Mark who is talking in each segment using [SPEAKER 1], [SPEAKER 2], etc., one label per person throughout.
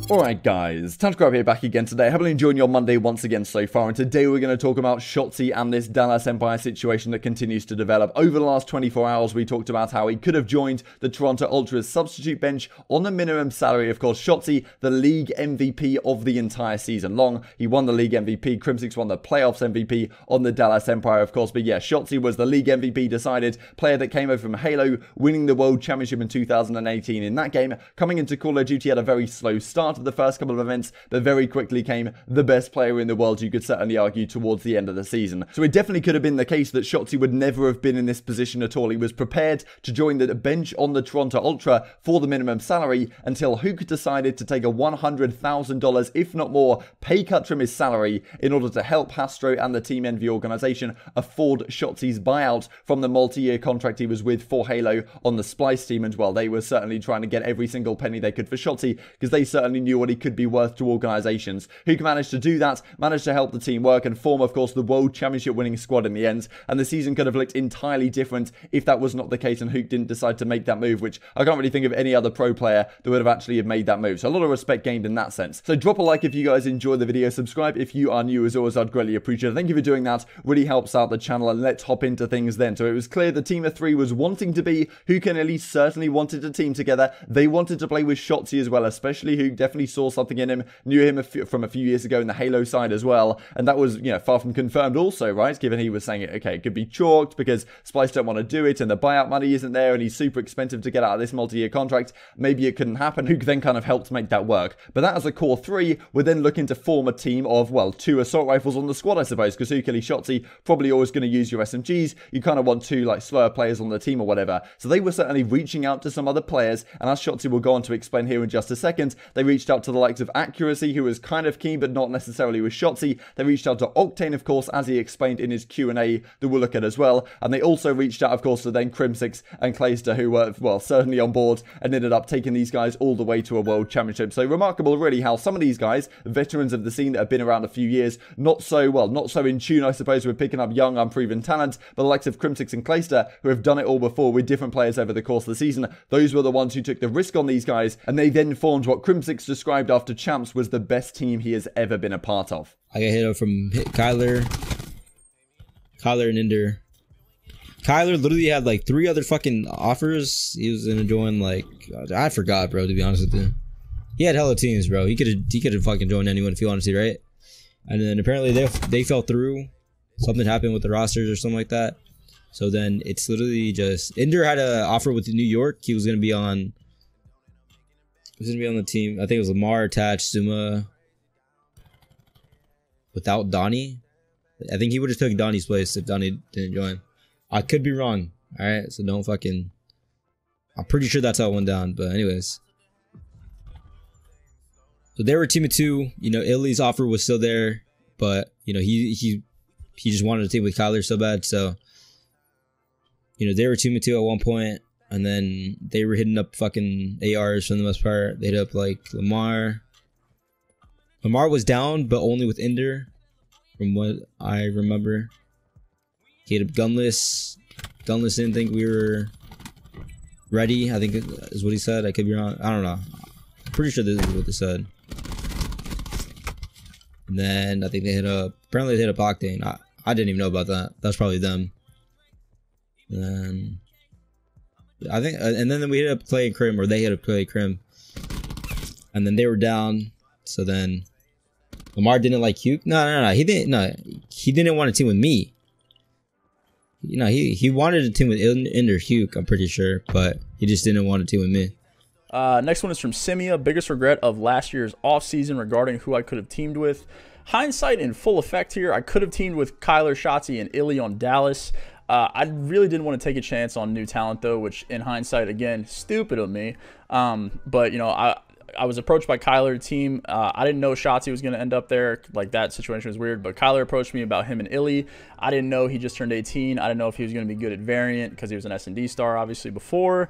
[SPEAKER 1] Alright guys, time to grab here back again today. Heavily enjoying your Monday once again so far, and today we're going to talk about Shotzzy and this Dallas Empire situation that continues to develop. Over the last 24 hours we talked about how he could have joined the Toronto Ultra's substitute bench on the minimum salary. Of course, Shotzzy, the league MVP of the entire season long. He won the league MVP, Crimsix won the playoffs MVP on the Dallas Empire of course, but yeah, Shotzzy was the league MVP decided player that came over from Halo, winning the World Championship in 2018. In that game, coming into Call of Duty had a very slow start of the first couple of events, but very quickly came the best player in the world, you could certainly argue, towards the end of the season. So it definitely could have been the case that Shotzzy would never have been in this position at all. He was prepared to join the bench on the Toronto Ultra for the minimum salary until Hook decided to take a $100,000, if not more, pay cut from his salary in order to help Hastro and the Team Envy organization afford Shotzzy's buyout from the multi-year contract he was with for Halo on the Splice team. And well, they were certainly trying to get every single penny they could for Shotzzy because they certainly knew what he could be worth to organizations. Hook managed to do that, managed to help the team work and form, of course, the World Championship winning squad in the end, and the season could have looked entirely different if that was not the case and Hook didn't decide to make that move, which I can't really think of any other pro player that would have actually have made that move. So a lot of respect gained in that sense. So drop a like if you guys enjoy the video, subscribe if you are new. As always, I'd greatly appreciate it. Thank you for doing that, really helps out the channel, and let's hop into things then. So it was clear the team of three was wanting to be, Hook and Ellie certainly wanted to team together. They wanted to play with Shotzzy as well, especially Hook definitely saw something in him, knew him from a few years ago in the Halo side as well, and that was, you know, far from confirmed also, right? Given he was saying, okay, it could be chalked because Splice don't want to do it and the buyout money isn't there and he's super expensive to get out of this multi-year contract, maybe it couldn't happen. Hook then kind of helped make that work. But that as a core three, we're then looking to form a team of, well, 2 assault rifles on the squad, I suppose, because Hook, Ellie, Shotzzy, probably always going to use your SMGs. You kind of want 2 like slower players on the team or whatever. So they were certainly reaching out to some other players, and as Shotzzy will go on to explain here in just a second, they reached out to the likes of Accuracy, who was kind of keen but not necessarily with Shotzzy. They reached out to Octane, of course, as he explained in his Q&A that we'll look at as well, and they also reached out, of course, to then Crimsix and Clayster, who were, well, certainly on board and ended up taking these guys all the way to a World Championship. So remarkable really how some of these guys, veterans of the scene that have been around a few years, not so in tune, I suppose, with picking up young unproven talent, but the likes of Crimsix and Clayster, who have done it all before with different players over the course of the season, those were the ones who took the risk on these guys, and they then formed what Crimsix described after Champs was the best team he has ever been a part of.
[SPEAKER 2] I got hit up from Kyler and Ender. Kyler literally had like 3 other fucking offers. He was gonna join, like, I forgot, bro, to be honest with you. He had hella teams, bro. He could have fucking joined anyone if he wanted to, right? And then apparently they fell through. Something happened with the rosters or something like that. So then it's literally just Ender had an offer with New York. He was gonna be on the team. I think it was Lamar attached, Suma without Donnie. I think he would have took Donnie's place if Donnie didn't join. I could be wrong. Alright, so don't fucking... I'm pretty sure that's how it went down, but anyways. So they were a team of 2. You know, Italy's offer was still there, but, you know, he just wanted a team with Kyler so bad, so... You know, they were a team of 2 at one point, and then they were hitting up fucking ARs for the most part. They hit up, like, Lamar. Lamar was down, but only with Ender, from what I remember. He hit up Gunless. Gunless didn't think we were ready, I think is what he said. I could be wrong. I don't know. I'm pretty sure this is what they said. And then I think they hit up, apparently they hit up Octane. I didn't even know about that. That's probably them. And then I think, and then we hit up Clay and Crim, or they hit up Clay and Crim. And then they were down. So then Lamar didn't like Hugh. No. He didn't want a team with me. You know, he wanted a team with Ender Hugh, I'm pretty sure, but he just didn't want a team with me.
[SPEAKER 3] Next one is from Simia. Biggest regret of last year's offseason regarding who I could have teamed with. Hindsight in full effect here. I could have teamed with Kyler, Shotzzy, and Illy on Dallas. I really didn't want to take a chance on new talent, though, which in hindsight, again, stupid of me. But, you know, I was approached by Kyler team. I didn't know Shotzzy was going to end up there. Like, that situation was weird. But Kyler approached me about him and Illy. I didn't know he just turned 18. I didn't know if he was going to be good at variant because he was an S&D star, obviously, before.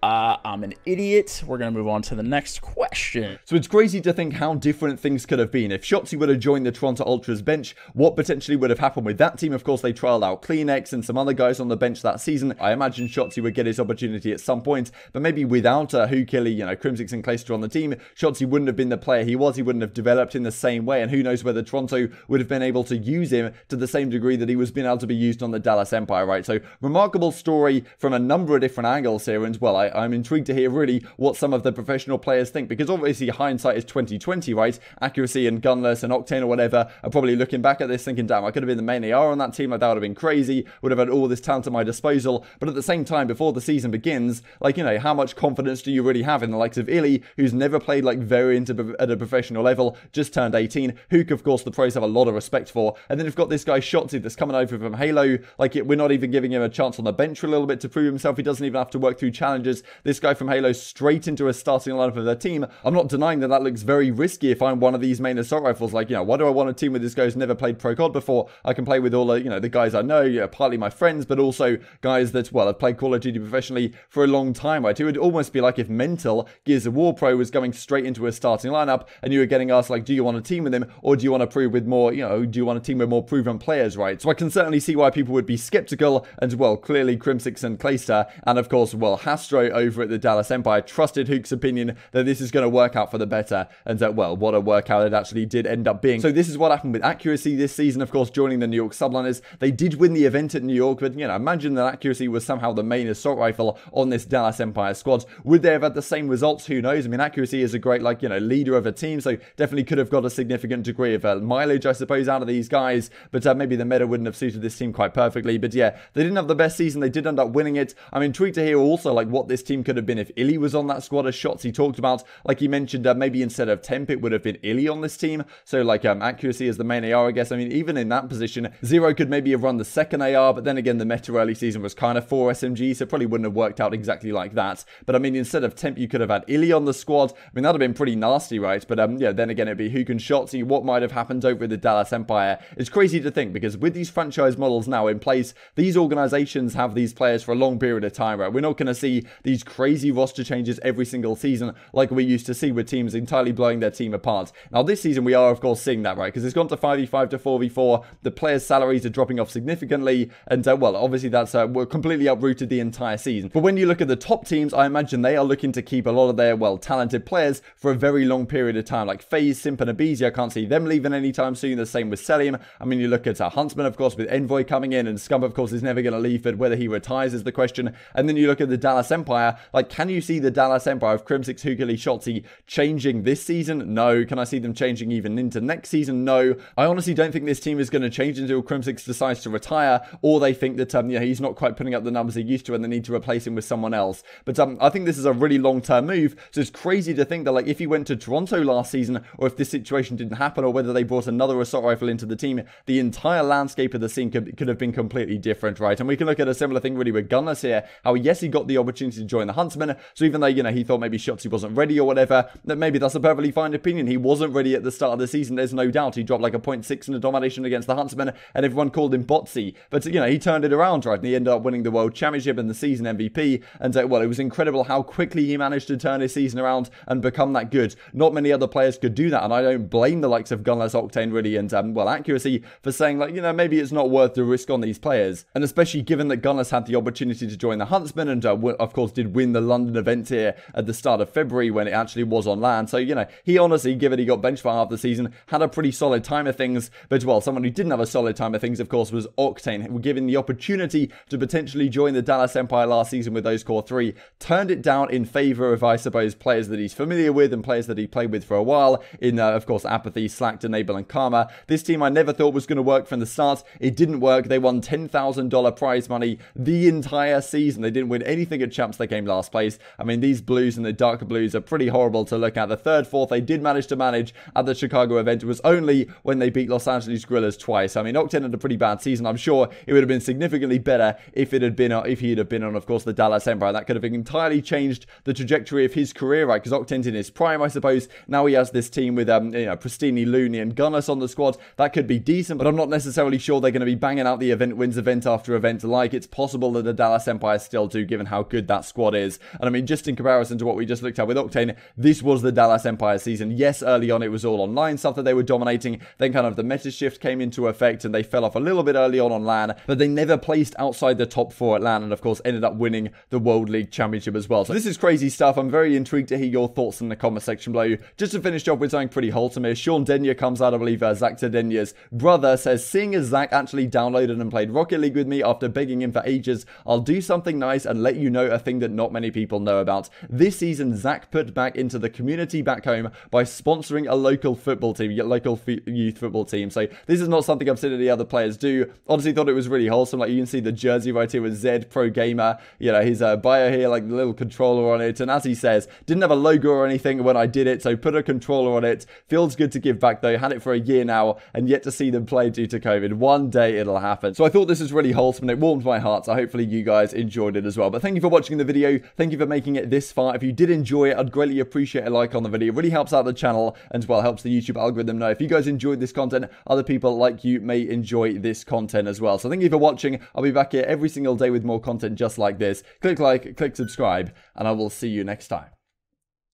[SPEAKER 3] I'm an idiot. We're going to move on to the next question.
[SPEAKER 1] So it's crazy to think how different things could have been. If Shotzzy would have joined the Toronto Ultras bench, what potentially would have happened with that team? Of course, they trialed out Kleenex and some other guys on the bench that season. I imagine Shotzzy would get his opportunity at some point, but maybe without Hukili, Crimsix and Clayster on the team, Shotzzy wouldn't have been the player he was. He wouldn't have developed in the same way, and who knows whether Toronto would have been able to use him to the same degree that he was being able to be used on the Dallas Empire, right? So remarkable story from a number of different angles here, and well, I'm intrigued to hear really what some of the professional players think, because obviously hindsight is 2020, right? Accuracy and Gunless and Octane or whatever are probably looking back at this thinking, damn, I could have been the main AR on that team, like that would have been crazy, would have had all this talent at my disposal. But at the same time, before the season begins, like, how much confidence do you really have in the likes of Illy, who's never played like variant at a professional level, just turned 18, Hook, of course, the pros have a lot of respect for, and then you've got this guy Shotzzy that's coming over from Halo, like we're not even giving him a chance on the bench for a little bit to prove himself. He doesn't even have to work through challenges. This guy from Halo straight into a starting lineup of their team. I'm not denying that looks very risky if I'm one of these main assault rifles. Like, why do I want a team with this guy who's never played pro COD before? I can play with all the guys I know, partly my friends, but also guys that, well, have played Call of Duty professionally for a long time, right? It would almost be like if Mental, Gears of War Pro, was going straight into a starting lineup and you were getting asked, like, do you want a team with him, or do you want to prove with more, do you want a team with more proven players, right? So I can certainly see why people would be skeptical, and, well, clearly Crimsix and Clayster, and of course, well, Hastro over at the Dallas Empire trusted Hook's opinion that this is going to work out for the better, and that, well, what a workout it actually did end up being. So this is what happened with Accuracy this season, of course, joining the New York Subliners. They did win the event at New York, but, imagine that Accuracy was somehow the main assault rifle on this Dallas Empire squad. Would they have had the same results? Who knows? I mean, Accuracy is a great, leader of a team, so definitely could have got a significant degree of mileage, I suppose, out of these guys, but maybe the meta wouldn't have suited this team quite perfectly. But yeah, they didn't have the best season. They did end up winning it. I'm intrigued to hear also, what this team could have been if Illy was on that squad, as Shotzzy talked about. Like he mentioned, maybe instead of Temp, it would have been Illy on this team. So, Accuracy as the main AR, I guess. I mean, even in that position, Zero could maybe have run the second AR, but then again, the meta early season was kind of 4 SMG, so it probably wouldn't have worked out exactly like that. But I mean, instead of Temp, you could have had Illy on the squad. I mean, that would have been pretty nasty, right? But yeah, then again, it'd be Hook and Shotzzy. What might have happened over at the Dallas Empire? It's crazy to think, because with these franchise models now in place, these organizations have these players for a long period of time, right? We're not going to see these crazy roster changes every single season like we used to see with teams entirely blowing their team apart. Now, this season, we are, of course, seeing that, right? Because it's gone to 5v5 to 4v4. The players' salaries are dropping off significantly, and, well, obviously that's completely uprooted the entire season. But when you look at the top teams, I imagine they are looking to keep a lot of their, well, talented players for a very long period of time. Like FaZe, Simp, and Abizi, I can't see them leaving anytime soon. The same with Selim. I mean, you look at Huntsman, of course, with Envoy coming in, and Scum, of course, is never going to leave, but whether he retires is the question. And then you look at the Dallas Empire. Can you see the Dallas Empire of Crimsix, Hukili, Shotzzy changing this season? No. Can I see them changing even into next season? No. I honestly don't think this team is going to change until Crimsix decides to retire, or they think that he's not quite putting up the numbers he used to and they need to replace him with someone else. But I think this is a really long-term move, so it's crazy to think that if he went to Toronto last season, or if this situation didn't happen, or whether they brought another assault rifle into the team, the entire landscape of the scene could have been completely different, right? And we can look at a similar thing really with Gunless here, how yes, he got the opportunity to join the Huntsman, so even though, he thought maybe Shotzzy wasn't ready or whatever, that maybe that's a perfectly fine opinion. He wasn't ready at the start of the season, there's no doubt. He dropped a 0.6 in a domination against the Huntsman, and everyone called him Botsy. But, he turned it around, right? And he ended up winning the World Championship and the season MVP. And, well, it was incredible how quickly he managed to turn his season around and become that good. Not many other players could do that, and I don't blame the likes of Gunless, Octane, really, and, well, Accuracy for saying, maybe it's not worth the risk on these players. And especially given that Gunless had the opportunity to join the Huntsman and, of course, did win the London event here at the start of February when it actually was on land. So, he honestly, given he got benched for half the season, had a pretty solid time of things. But, well, someone who didn't have a solid time of things, of course, was Octane, given the opportunity to potentially join the Dallas Empire last season with those core three, turned it down in favor of, I suppose, players that he's familiar with and players that he played with for a while in, of course, Apathy, Slack, Enable, and Karma. This team I never thought was going to work from the start. It didn't work. They won $10,000 prize money the entire season. They didn't win anything at Champs. They came last place. I mean, these blues and the darker blues are pretty horrible to look at. The third, fourth, they did manage to manage at the Chicago event. It was only when they beat Los Angeles Guerrillas twice. I mean, Octane had a pretty bad season. I'm sure it would have been significantly better if he had been on, of course, the Dallas Empire. That could have entirely changed the trajectory of his career, right? Because Octane's in his prime, I suppose. Now he has this team with, Pristini, Looney, and Gunless on the squad. That could be decent, but I'm not necessarily sure they're going to be banging out the event wins event after event like it's possible that the Dallas Empire still do, given how good that squad squad is. And I mean, just in comparison to what we just looked at with Octane, this was the Dallas Empire season. Yes, early on it was all online stuff that they were dominating, then kind of the meta shift came into effect and they fell off a little bit early on LAN, but they never placed outside the top 4 at LAN, and of course ended up winning the World League Championship as well. So this is crazy stuff. I'm very intrigued to hear your thoughts in the comment section below. Just to finish off with something pretty wholesome here, Sean Denya comes out, I believe Zach Denya's brother says, seeing as Zach actually downloaded and played Rocket League with me after begging him for ages, I'll do something nice and let you know a thing that not many people know about. This season, Zach put back into the community back home by sponsoring a local football team, local youth football team. So this is not something I've seen any other players do. Honestly, thought it was really wholesome. Like, you can see the jersey right here with Zed Pro Gamer, you know, his bio here, like the little controller on it. And as he says, didn't have a logo or anything when I did it, so put a controller on it. Feels good to give back though. Had it for a year now and yet to see them play due to COVID. One day it'll happen. So I thought this was really wholesome and it warmed my heart. So hopefully you guys enjoyed it as well. But thank you for watching the video. Thank you for making it this far. If you did enjoy it, I'd greatly appreciate a like on the video. It really helps out the channel and as well helps the YouTube algorithm know if you guys enjoyed this content, other people like you may enjoy this content as well. So thank you for watching. I'll be back here every single day with more content just like this. Click like, click subscribe, and I will see you next time.